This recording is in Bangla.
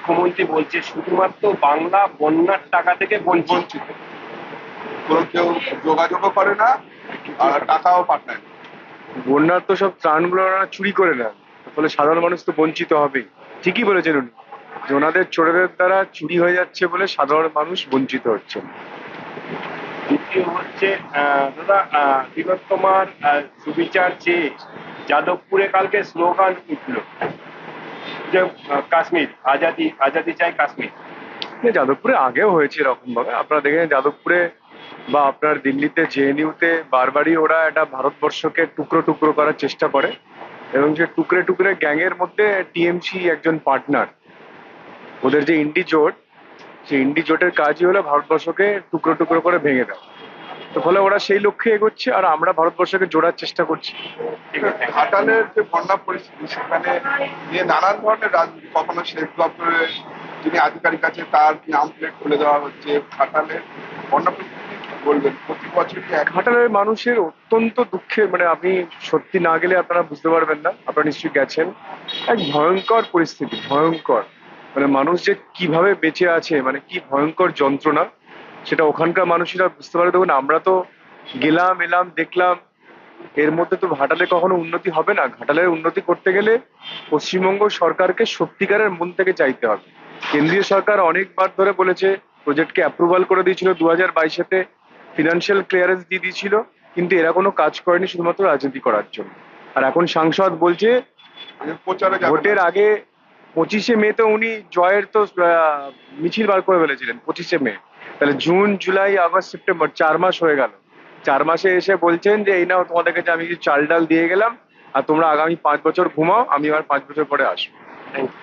মুখ্যমন্ত্রী বলছে শুধুমাত্র বাংলা বন্যার টাকা থেকে বঞ্চিত। কেউ যোগাযোগও করে না আর টাকাও পাঠায় না। বন্যার তো সব ত্রাণগুলো ওরা চুরি করে নেন, ফলে সাধারণ মানুষ তো বঞ্চিত হবেই। ঠিকই বলেছেন উনি, যে ওনাদের চোরেদের দ্বারা চুরি হয়ে যাচ্ছে বলে সাধারণ মানুষ বঞ্চিত হচ্ছে। দ্বিতীয় হচ্ছে দাদা, তিলোত্তমার সুবিচার চেয়ে যাদবপুরে কালকে স্লোগান উঠল যে কাশ্মীর আজাদি, আজাদি চাই কাশ্মীর। যাদবপুরে আগেও হয়েছে এরকম ভাবে, আপনারা দেখেন যাদবপুরে বা আপনার দিল্লিতে জেএনইউতে বারবারই ওরা একটা ভারতবর্ষকে টুকরো টুকরো করার চেষ্টা করে, এবং যে টুকরে টুকরে গ্যাংয়ের মধ্যে টিএমসি একজন পার্টনার। ওদের যে ইন্ডি জোট, সেই ইন্ডি জোটের কাজই হলো ভারতবর্ষকে টুকরো টুকরো করে ভেঙে দেওয়া। তো ফলে ওরা সেই লক্ষ্যে এগোচ্ছে, আর আমরা ভারতবর্ষকে জোড়ার চেষ্টা করছি। ঘাটালের যে বন্যা পরিস্থিতি, সেখানে নিয়ে নানান ধরনের রাজনীতি, কখনো শেখ দপ্তরের যিনি আধিকারিক আছে তার নাম প্লেট খুলে দেওয়া হচ্ছে। ঘাটালের বন্যা পরিস্থিতি কি বলবেন? প্রতি বছরই ঘাটালের মানুষের অত্যন্ত দুঃখের, মানে আপনি সত্যি না গেলে আপনারা বুঝতে পারবেন না, আপনারা নিশ্চয়ই গেছেন। এক ভয়ঙ্কর পরিস্থিতি, ভয়ঙ্কর। মানে মানুষ যে কিভাবে বেঁচে আছে, মানে কি ভয়ঙ্কর যন্ত্রণা, সেটা ওখানকার মানুষেরা বুঝতে পারে। দেখুন, আমরা তো গেলাম এলাম দেখলাম, এর মধ্যে তো ঘাটালে কখনো উন্নতি হবে না। ঘাটালের উন্নতি করতে গেলে পশ্চিমবঙ্গ সরকারকে সত্যিকারের মন থেকে চাইতে হবে। কেন্দ্রীয় সরকার অনেকবার ধরে বলেছে, প্রজেক্টকে অ্যাপ্রুভাল করে দিয়েছিল 2022-তে, ফিনান্সিয়াল ক্লিয়ারেন্স দিয়ে দিয়েছিল, কিন্তু এরা কোনো কাজ করেনি শুধুমাত্র রাজনীতি করার জন্য। আর এখন সাংসদ বলছে প্রচারে যাবে ভোটের না। আগে 25শে মে তো উনি জয়ের তো মিছিল বার করে ফেলেছিলেন 25শে মে। তাহলে জুন জুলাই আগস্ট সেপ্টেম্বর 4 মাস হয়ে গেল। 4 মাসে এসে বলছেন যে এই নাও তোমাদের কাছে আমি কিছু চাল ডাল দিয়ে গেলাম, আর তোমরা আগামী 5 বছর ঘুমাও, আমি আবার 5 বছর পরে আসবো। Thank you.